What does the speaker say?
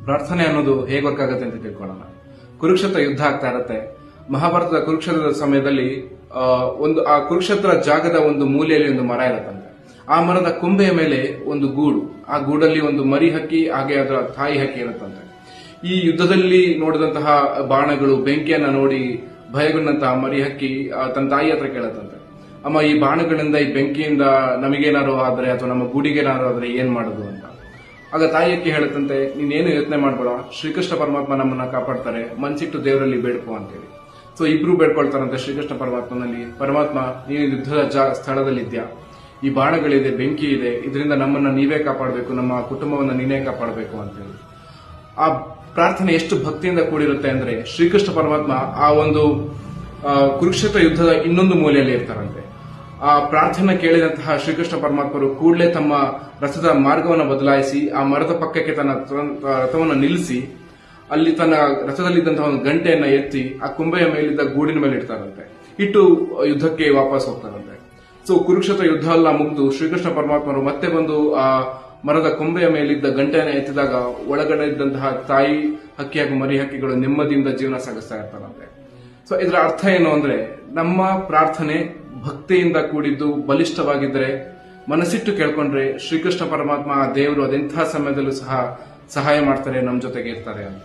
ಪ್ರಾರ್ಥನೆ ಅನ್ನೋದು ಹೇಗೆ ವರ್ಕ್ ಆಗುತ್ತೆ ಅಂತ ತಿಳ್ಕೊಳ್ಳೋಣ. ಕುರುಕ್ಷೇತ್ರ ಯುದ್ಧ ಆಗ್ತಾ ಇರುತ್ತೆ. ಮಹಾಭಾರತದ ಕುರುಕ್ಷೇತ್ರದ ಸಮಯದಲ್ಲಿ ಆ ಕುರುಕ್ಷೇತ್ರ ಜಾಗದ ಒಂದು ಮೂಲೆಯಲ್ಲಿ ಒಂದು ಮರ ಇರುತ್ತಂತೆ. ಆ ಮರದ ಕೊಂಬೆಯ ಮೇಲೆ ಒಂದು ಗೂಡು, ಆ ಗೂಡಲ್ಲಿ ಒಂದು ಮರಿ ಹಕ್ಕಿ ಹಾಗೆ ಅದರ ತಾಯಿ ಹಕ್ಕಿ ಇರುತ್ತಂತೆ. ಈ ಯುದ್ಧದಲ್ಲಿ ನೋಡಿದಂತಹ ಬಾಣಗಳು, ಬೆಂಕಿಯನ್ನ ನೋಡಿ ಭಯಗೊಂಡಂತಹ ಮರಿ ಹಕ್ಕಿ ತನ್ನ ತಾಯಿ ಹತ್ರ ಕೇಳತ್ತಂತೆ, ಅಮ್ಮ ಈ ಬಾಣಗಳಿಂದ, ಈ ಬೆಂಕಿಯಿಂದ ನಮಗೇನಾರು ಆದ್ರೆ ಅಥವಾ ನಮ್ಮ ಗೂಡಿಗೇನಾರು ಆದ್ರೆ ಏನ್ ಮಾಡೋದು ಅಂತ. ಆಗ ತಾಯಿ ಹಕ್ಕಿ ಹೇಳುತ್ತಂತೆ, ನೀನೇನು ಯೋಚನೆ ಮಾಡ್ಬೇಡ, ಶ್ರೀಕೃಷ್ಣ ಪರಮಾತ್ಮ ನಮ್ಮನ್ನ ಕಾಪಾಡ್ತಾರೆ, ಮನ್ಸಿಟ್ಟು ದೇವರಲ್ಲಿ ಬೇಡ್ಕೋ ಅಂತೇಳಿ. ಸೊ ಇಬ್ರು ಬೇಡ್ಕೊಳ್ತಾರಂತೆ ಶ್ರೀಕೃಷ್ಣ ಪರಮಾತ್ಮನಲ್ಲಿ, ಪರಮಾತ್ಮ ನೀನು ಯುದ್ಧದ ಸ್ಥಳದಲ್ಲಿದ್ಯಾ, ಈ ಬಾಣಗಳಿದೆ, ಬೆಂಕಿ ಇದೆ, ಇದರಿಂದ ನಮ್ಮನ್ನ ನೀವೇ ಕಾಪಾಡಬೇಕು, ನಮ್ಮ ಕುಟುಂಬವನ್ನ ನೀನೇ ಕಾಪಾಡಬೇಕು ಅಂತೇಳಿ. ಆ ಪ್ರಾರ್ಥನೆ ಎಷ್ಟು ಭಕ್ತಿಯಿಂದ ಕೂಡಿರುತ್ತೆ ಅಂದ್ರೆ ಶ್ರೀಕೃಷ್ಣ ಪರಮಾತ್ಮ ಆ ಒಂದು ಕುರುಕ್ಷೇತ್ರ ಯುದ್ಧದ ಇನ್ನೊಂದು ಮೂಲೆಯಲ್ಲಿ ಇರ್ತಾರಂತೆ. ಆ ಪ್ರಾರ್ಥನೆ ಕೇಳಿದಂತಹ ಶ್ರೀಕೃಷ್ಣ ಪರಮಾತ್ಮರು ಕೂಡಲೇ ತಮ್ಮ ರಥದ ಮಾರ್ಗವನ್ನು ಬದಲಾಯಿಸಿ ಆ ಮರದ ಪಕ್ಕಕ್ಕೆ ತನ್ನ ರಥವನ್ನು ನಿಲ್ಲಿಸಿ ಅಲ್ಲಿ ತನ್ನ ರಥದಲ್ಲಿದ್ದಂತಹ ಒಂದು ಗಂಟೆಯನ್ನ ಎತ್ತಿ ಆ ಕೊಂಬೆಯ ಮೇಲಿದ್ದ ಗೂಡಿನ ಮೇಲೆ ಇಡ್ತಾರಂತೆ. ಇಟ್ಟು ಯುದ್ಧಕ್ಕೆ ವಾಪಸ್ ಹೋಗ್ತಾರಂತೆ. ಸೊ ಕುರುಕ್ಷೇತ್ರ ಯುದ್ಧ ಎಲ್ಲ ಮುಗಿದು ಶ್ರೀಕೃಷ್ಣ ಪರಮಾತ್ಮರು ಮತ್ತೆ ಬಂದು ಆ ಮರದ ಕೊಂಬೆಯ ಮೇಲಿದ್ದ ಗಂಟೆಯನ್ನು ಎತ್ತಿದಾಗ ಒಳಗಡೆ ಇದ್ದಂತಹ ತಾಯಿ ಹಕ್ಕಿ ಹಾಗೂ ಮರಿ ಹಕ್ಕಿಗಳು ನೆಮ್ಮದಿಯಿಂದ ಜೀವನ ಸಾಗಿಸ್ತಾ ಇರ್ತಾರಂತೆ. ಸೊ ಇದರ ಅರ್ಥ ಏನು ಅಂದ್ರೆ, ನಮ್ಮ ಪ್ರಾರ್ಥನೆ ಭಕ್ತಿಯಿಂದ ಕೂಡಿದ್ದು ಬಲಿಷ್ಠವಾಗಿದ್ದರೆ, ಮನಸ್ಸಿಟ್ಟು ಕೇಳ್ಕೊಂಡ್ರೆ ಶ್ರೀಕೃಷ್ಣ ಪರಮಾತ್ಮ ದೇವರು ಅದೆಂತಹ ಸಮಯದಲ್ಲೂ ಸಹ ಸಹಾಯ ಮಾಡ್ತಾರೆ, ನಮ್ಮ ಜೊತೆಗೆ ಇರ್ತಾರೆ ಅಂತ.